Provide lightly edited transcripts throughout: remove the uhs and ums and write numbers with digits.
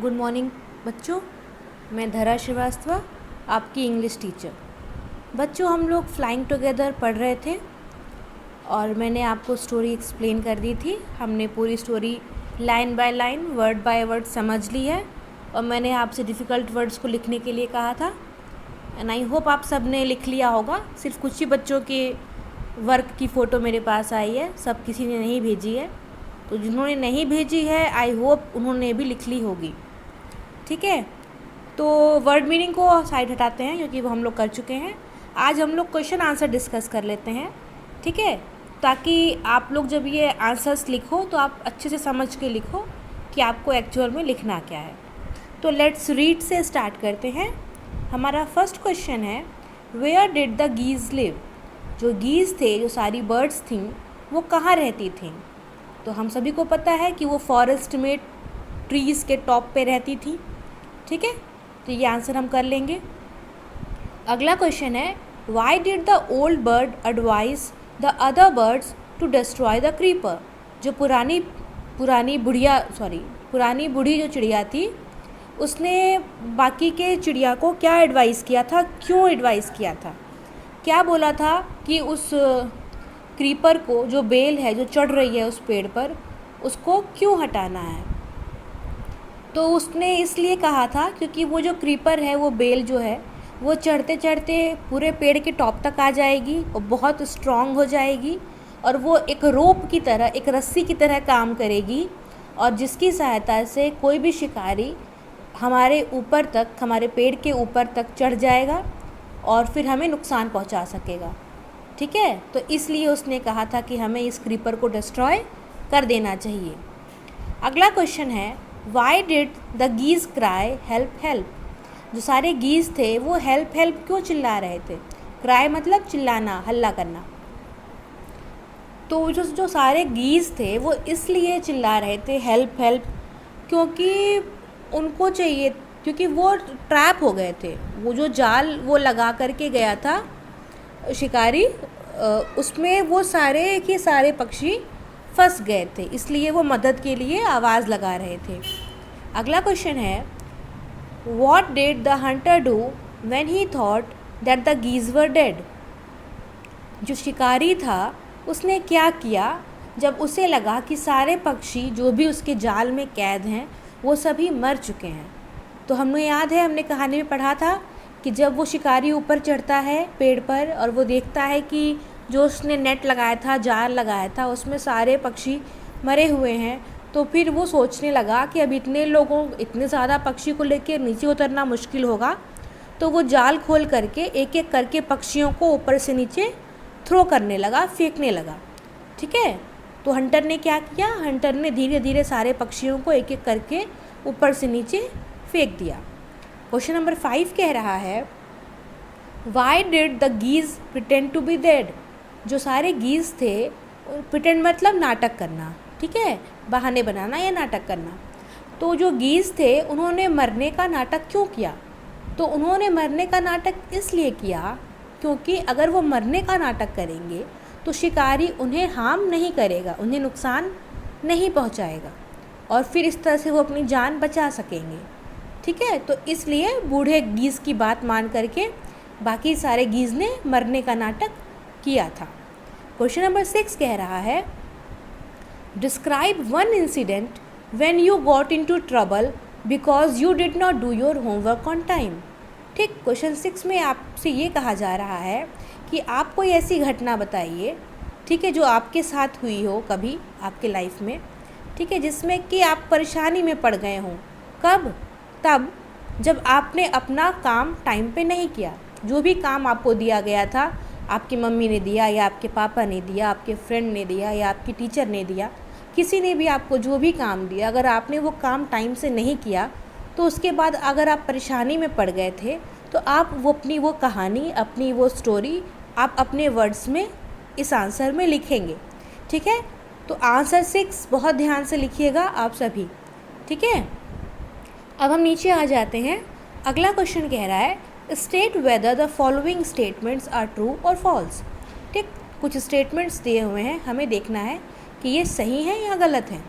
Good morning बच्चों। मैं धरा श्रीवास्तव, आपकी इंग्लिश टीचर। बच्चों, हम लोग फ्लाइंग टुगेदर पढ़ रहे थे और मैंने आपको स्टोरी एक्सप्लेन कर दी थी। हमने पूरी story line by line, word by word समझ ली है और मैंने आपसे डिफ़िकल्ट वर्ड्स को लिखने के लिए कहा था एंड आई होप आप सब ने लिख लिया होगा। सिर्फ कुछ ही बच्चों के वर्क की फ़ोटो मेरे पास आई है, सब किसी ने नहीं भेजी है। तो जिन्होंने नहीं भेजी है आई होप उन्होंने भी लिख ली होगी। ठीक है, तो वर्ड मीनिंग को साइड हटाते हैं क्योंकि वो हम लोग कर चुके हैं। आज हम लोग क्वेश्चन आंसर डिस्कस कर लेते हैं, ठीक है, ताकि आप लोग जब ये आंसर्स लिखो तो आप अच्छे से समझ के लिखो कि आपको एक्चुअल में लिखना क्या है। तो लेट्स रीड से स्टार्ट करते हैं। हमारा फर्स्ट क्वेश्चन है, where did the geese live. जो गीज़ थे, जो सारी बर्ड्स थीं, वो कहाँ रहती थीं। तो हम सभी को पता है कि वो फॉरेस्ट में ट्रीज़ के टॉप पे रहती थी। ठीक है, तो ये आंसर हम कर लेंगे। अगला क्वेश्चन है, why did the old bird advise the other birds to destroy the creeper. जो पुरानी बुढ़ी जो चिड़िया थी, उसने बाकी के चिड़िया को क्या एडवाइस किया था, क्यों एडवाइस किया था, क्या बोला था कि उस क्रीपर को, जो बेल है जो चढ़ रही है उस पेड़ पर, उसको क्यों हटाना है। तो उसने इसलिए कहा था क्योंकि वो जो क्रीपर है, वो बेल जो है, वो चढ़ते चढ़ते पूरे पेड़ के टॉप तक आ जाएगी और बहुत स्ट्रॉन्ग हो जाएगी और वो एक रोप की तरह, एक रस्सी की तरह काम करेगी और जिसकी सहायता से कोई भी शिकारी हमारे ऊपर तक, हमारे पेड़ के ऊपर तक चढ़ जाएगा और फिर हमें नुकसान पहुंचा सकेगा। ठीक है, तो इसलिए उसने कहा था कि हमें इस क्रीपर को डिस्ट्रॉय कर देना चाहिए। अगला क्वेश्चन है, why did the geese cry help help. जो सारे गीज़ थे वो हेल्प हेल्प क्यों चिल्ला रहे थे। क्राई मतलब चिल्लाना, हल्ला करना। तो जो सारे गीज़ थे वो इसलिए चिल्ला रहे थे हेल्प हेल्प, क्योंकि उनको चाहिए, क्योंकि वो ट्रैप हो गए थे। वो जो जाल वो लगा करके गया था शिकारी, उसमें वो सारे के सारे पक्षी फंस गए थे, इसलिए वो मदद के लिए आवाज़ लगा रहे थे। अगला क्वेश्चन है, what did the Hunter do when he thought that the geese were dead. जो शिकारी था उसने क्या किया जब उसे लगा कि सारे पक्षी जो भी उसके जाल में कैद हैं वो सभी मर चुके हैं। तो हमें याद है, हमने कहानी में पढ़ा था कि जब वो शिकारी ऊपर चढ़ता है पेड़ पर और वो देखता है कि जो उसने नेट लगाया था, जाल लगाया था, उसमें सारे पक्षी मरे हुए हैं, तो फिर वो सोचने लगा कि अब इतने ज़्यादा पक्षी को लेकर नीचे उतरना मुश्किल होगा। तो वो जाल खोल करके एक एक करके पक्षियों को ऊपर से नीचे थ्रो करने लगा, फेंकने लगा। ठीक है, तो हंटर ने क्या किया, हंटर ने धीरे धीरे सारे पक्षियों को एक एक करके ऊपर से नीचे फेंक दिया। क्वेश्चन नंबर 5 कह रहा है, why did the geese pretend to be dead. जो सारे गीज़ थे, प्रिटेंड मतलब नाटक करना, ठीक है, बहाने बनाना या नाटक करना। तो जो गीज़ थे उन्होंने मरने का नाटक क्यों किया। तो उन्होंने मरने का नाटक इसलिए किया क्योंकि अगर वो मरने का नाटक करेंगे तो शिकारी उन्हें हार्म नहीं करेगा, उन्हें नुकसान नहीं पहुंचाएगा और फिर इस तरह से वो अपनी जान बचा सकेंगे। ठीक है, तो इसलिए बूढ़े गीज़ की बात मान करके बाकी सारे गीज़ ने मरने का नाटक किया था। क्वेश्चन नंबर 6 कह रहा है, describe one incident when you got into trouble because you did not do your homework on time. ठीक, क्वेश्चन 6 में आपसे ये कहा जा रहा है कि आप कोई ऐसी घटना बताइए, ठीक है, जो आपके साथ हुई हो कभी आपके लाइफ में, ठीक है, जिसमें कि आप परेशानी में पड़ गए हों। कब? तब जब आपने अपना काम टाइम पे नहीं किया। जो भी काम आपको दिया गया था, आपकी मम्मी ने दिया या आपके पापा ने दिया, आपके फ्रेंड ने दिया या आपकी टीचर ने दिया, किसी ने भी आपको जो भी काम दिया, अगर आपने वो काम टाइम से नहीं किया तो उसके बाद अगर आप परेशानी में पड़ गए थे तो आप अपनी वो कहानी, अपनी वो स्टोरी आप अपने वर्ड्स में इस आंसर में लिखेंगे। ठीक है, तो आंसर 6 बहुत ध्यान से लिखिएगा आप सभी। ठीक है, अब हम नीचे आ जाते हैं। अगला क्वेश्चन कह रहा है, state whether the following statements are true और फॉल्स। ठीक, कुछ स्टेटमेंट्स दिए हुए हैं, हमें देखना है कि ये सही है या गलत है।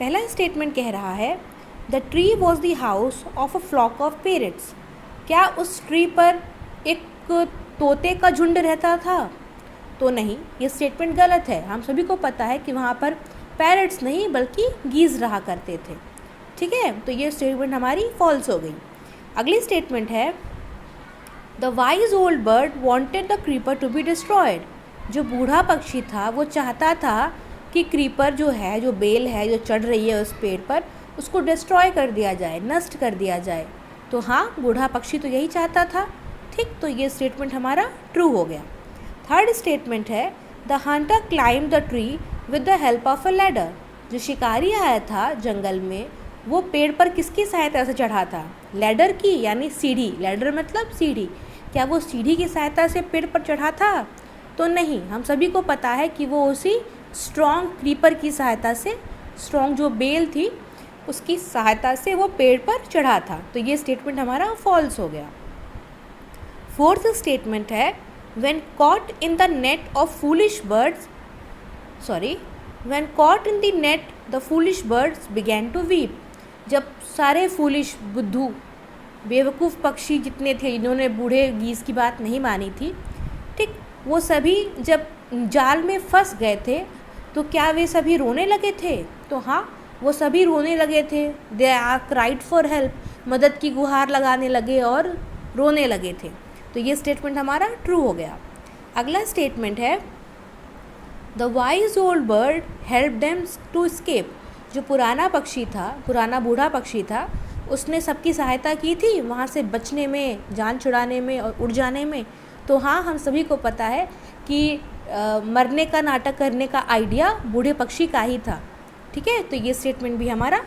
पहला स्टेटमेंट कह रहा है, the tree was the house of a flock of parrots. क्या उस ट्री पर एक तोते का झुंड रहता था? तो नहीं, ये स्टेटमेंट गलत है। हम सभी को पता है कि वहाँ पर पैरट्स नहीं बल्कि गीज़ रहा करते थे। ठीक है, तो ये स्टेटमेंट हमारी फॉल्स हो गई। अगली स्टेटमेंट है the wise old bird wanted the creeper to be destroyed. जो बूढ़ा पक्षी था वो चाहता था कि क्रीपर जो है, जो बेल है जो चढ़ रही है उस पेड़ पर, उसको डिस्ट्रॉय कर दिया जाए, नष्ट कर दिया जाए। तो हाँ, बूढ़ा पक्षी तो यही चाहता था। ठीक, तो ये स्टेटमेंट हमारा ट्रू हो गया। थर्ड स्टेटमेंट है the Hunter climb the tree with the help of a ladder. जो शिकारी आया था जंगल में, वो पेड़ पर किसकी सहायता से चढ़ा था? लैडर की, यानी सीढ़ी। लैडर मतलब सीढ़ी। क्या वो सीढ़ी की सहायता से पेड़ पर चढ़ा था? तो नहीं, हम सभी को पता है कि वो उसी स्ट्रॉन्ग क्रीपर की सहायता से, स्ट्रॉन्ग जो बेल थी उसकी सहायता से वो पेड़ पर चढ़ा था। तो ये स्टेटमेंट हमारा फॉल्स हो गया। फोर्थ स्टेटमेंट है when caught in the net of foolish birds when caught in the net the foolish birds began to weep। जब सारे फूलिश, बुद्धू, बेवकूफ़ पक्षी जितने थे जिन्होंने बूढ़े गीज़ की बात नहीं मानी थी, ठीक, वो सभी जब जाल में फंस गए थे तो क्या वे सभी रोने लगे थे? तो हाँ, वो सभी रोने लगे थे। They are cried for help, मदद की गुहार लगाने लगे और रोने लगे थे। तो ये स्टेटमेंट हमारा ट्रू हो गया। अगला स्टेटमेंट है the wise old bird help them to escape. जो पुराना पक्षी था, पुराना बूढ़ा पक्षी था, उसने सबकी सहायता की थी वहाँ से बचने में, जान छुड़ाने में और उड़ जाने में। तो हाँ, हम सभी को पता है कि मरने का नाटक करने का आइडिया बूढ़े पक्षी का ही था। ठीक है, तो ये स्टेटमेंट भी हमारा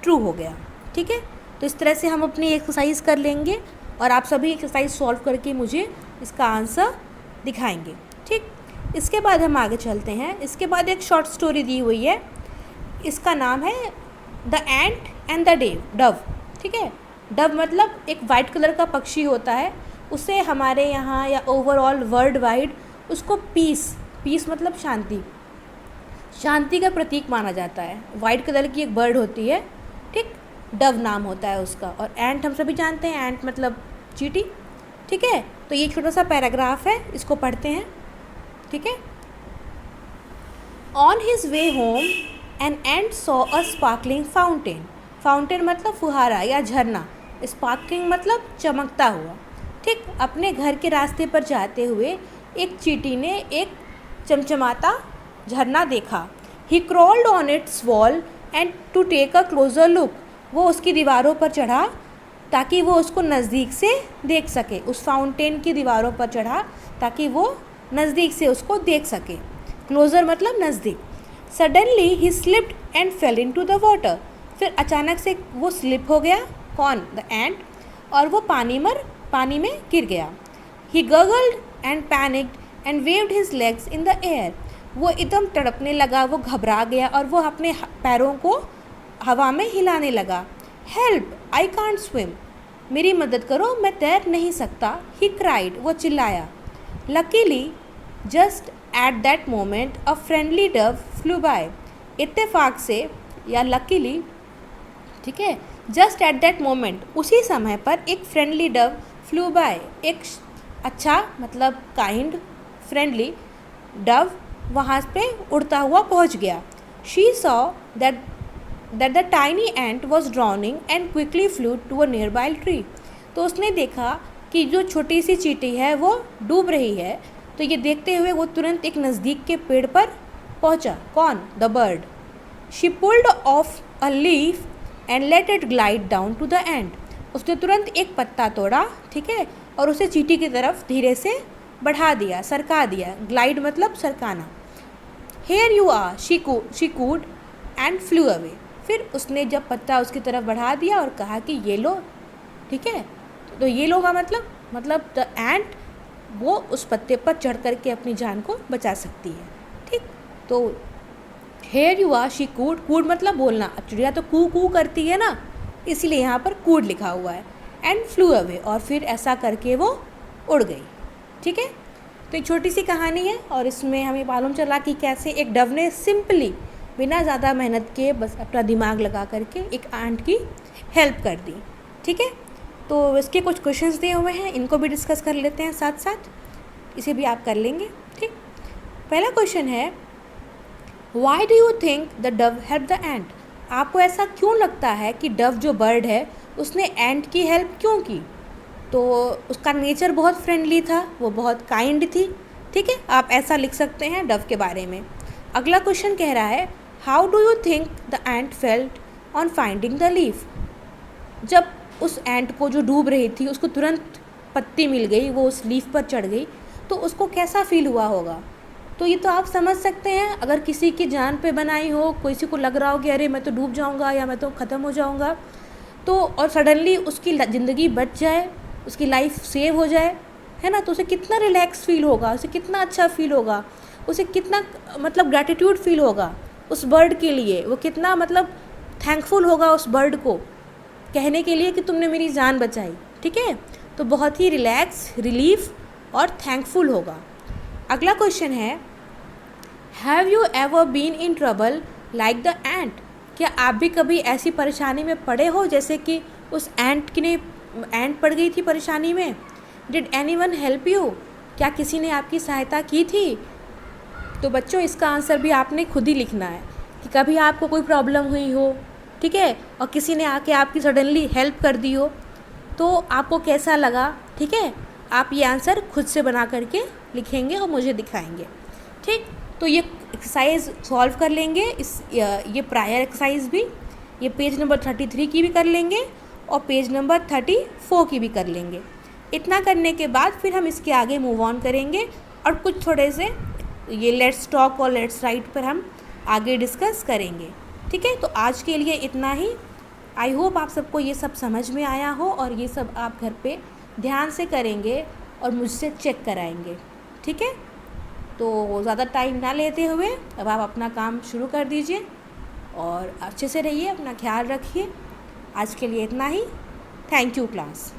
ट्रू हो गया। ठीक है, तो इस तरह से हम अपनी एक्सरसाइज कर लेंगे और आप सभी एक्सरसाइज सॉल्व करके मुझे इसका आंसर दिखाएंगे। ठीक, इसके बाद हम आगे चलते हैं। इसके बाद एक शॉर्ट स्टोरी दी हुई है, इसका नाम है the ant and the Dove. ठीक है, डव मतलब एक वाइट कलर का पक्षी होता है, उसे हमारे यहाँ या ओवरऑल वर्ल्ड वाइड उसको पीस मतलब शांति का प्रतीक माना जाता है। वाइट कलर की एक बर्ड होती है, ठीक, डव नाम होता है उसका। और एंट हम सभी जानते हैं, एंट मतलब चींटी। ठीक है, तो ये छोटा सा पैराग्राफ है, इसको पढ़ते हैं। ठीक है, on his way home an ant saw a sparkling fountain. Fountain मतलब फुहारा या झरना, स्पार्कलिंग मतलब चमकता हुआ। ठीक, अपने घर के रास्ते पर जाते हुए एक चींटी ने एक चमचमाता झरना देखा। He crawled on its wall and to take a closer look. वो उसकी दीवारों पर चढ़ा ताकि वो उसको नज़दीक से देख सके। उस फाउंटेन की दीवारों पर चढ़ा ताकि वो नज़दीक से उसको देख सके। क्लोजर मतलब नज़दीक। Suddenly he slipped and fail into the water. फिर अचानक से वो स्लिप हो गया, कौन? द एंट, और वो पानी में गिर गया। He gurgled and panicked and waved his legs in the air. वो एकदम तड़पने लगा, वो घबरा गया और वो अपने पैरों को हवा में हिलाने लगा। Help, I can't swim. मेरी मदद करो, मैं तैर नहीं सकता। ही क्राइड, वो चिल्लाया। Luckily just at that moment a friendly dove flew by. इत्तेफाक से या लकीली, ठीक है, जस्ट एट दैट मोमेंट, उसी समय पर एक फ्रेंडली डव फ्लू बाय, एक अच्छा मतलब काइंड फ्रेंडली डव वहाँ पे उड़ता हुआ पहुँच गया। She saw that the tiny ant was drowning and quickly flew to a nearby tree। तो उसने देखा कि जो छोटी सी चींटी है वो डूब रही है। तो ये देखते हुए वो तुरंत एक नज़दीक के पेड़ पर पहुंचा। कौन? The bird. She pulled off a leaf and let it glide down to the ant. उसने तुरंत एक पत्ता तोड़ा, ठीक है, और उसे चींटी की तरफ धीरे से बढ़ा दिया, सरका दिया। ग्लाइड मतलब सरकाना। Here you are, she cooed and flew away. फिर उसने जब पत्ता उसकी तरफ बढ़ा दिया और कहा कि ये लो, ठीक है, तो ये लो का मतलब द एंट वो उस पत्ते पर चढ़ करके अपनी जान को बचा सकती है। ठीक, तो हेयर यू आर, शी कूड, कूड मतलब बोलना। अब चिड़िया तो कू कू करती है ना, इसीलिए यहाँ पर कूड लिखा हुआ है। एंड फ्लू अवे, और फिर ऐसा करके वो उड़ गई। ठीक है, तो एक छोटी सी कहानी है और इसमें हमें मालूम चला कि कैसे एक डव ने सिंपली बिना ज़्यादा मेहनत के बस अपना दिमाग लगा करके एक आंट की हेल्प कर दी। ठीक है, तो इसके कुछ क्वेश्चंस दिए हुए हैं, इनको भी डिस्कस कर लेते हैं साथ साथ, इसे भी आप कर लेंगे। ठीक, पहला क्वेश्चन है, why do you think the dove help the ant? आपको ऐसा क्यों लगता है कि डव जो बर्ड है उसने एंट की हेल्प क्यों की? तो उसका नेचर बहुत फ्रेंडली था, वो बहुत काइंड थी। ठीक है, आप ऐसा लिख सकते हैं डव के बारे में। अगला क्वेश्चन कह रहा है, how do you think the ant felt on finding the leaf? जब उस एंट को जो डूब रही थी उसको तुरंत पत्ती मिल गई, वो उस लीफ पर चढ़ गई, तो उसको कैसा फील हुआ होगा? तो ये तो आप समझ सकते हैं, अगर किसी की जान पे बनाई हो, किसी को लग रहा हो कि अरे मैं तो डूब जाऊंगा या मैं तो ख़त्म हो जाऊंगा, तो और सडनली उसकी ज़िंदगी बच जाए, उसकी लाइफ सेव हो जाए, है ना, तो उसे कितना रिलैक्स फील होगा, उसे कितना अच्छा फील होगा, उसे कितना मतलब ग्रैटिट्यूड फील होगा उस बर्ड के लिए, वो कितना मतलब थैंकफुल होगा उस बर्ड को कहने के लिए कि तुमने मेरी जान बचाई। ठीक है, तो बहुत ही रिलैक्स, रिलीफ और थैंकफुल होगा। अगला क्वेश्चन है, have you ever been in trouble like the ant? क्या आप भी कभी ऐसी परेशानी में पड़े हो जैसे कि उस एंट पड़ गई थी परेशानी में? Did anyone help you? क्या किसी ने आपकी सहायता की थी? तो बच्चों इसका आंसर भी आपने खुद ही लिखना है कि कभी आपको कोई प्रॉब्लम हुई हो, ठीक है, और किसी ने आके आपकी सडनली हेल्प कर दी हो, तो आपको कैसा लगा? ठीक है, आप ये आंसर खुद से बना करके लिखेंगे और मुझे दिखाएंगे। ठीक, तो ये एक्सरसाइज सॉल्व कर लेंगे, ये प्रायर एक्सरसाइज भी, ये पेज नंबर 33 की भी कर लेंगे और पेज नंबर 34 की भी कर लेंगे। इतना करने के बाद फिर हम इसके आगे मूव ऑन करेंगे और कुछ थोड़े से ये लेट्स टॉक और लेट्स राइट पर हम आगे डिस्कस करेंगे। ठीक है, तो आज के लिए इतना ही। आई होप आप सबको ये सब समझ में आया हो और ये सब आप घर पे ध्यान से करेंगे और मुझसे चेक कराएंगे। ठीक है, तो ज़्यादा टाइम ना लेते हुए अब आप अपना काम शुरू कर दीजिए और अच्छे से रहिए, अपना ख्याल रखिए। आज के लिए इतना ही। Thank you class.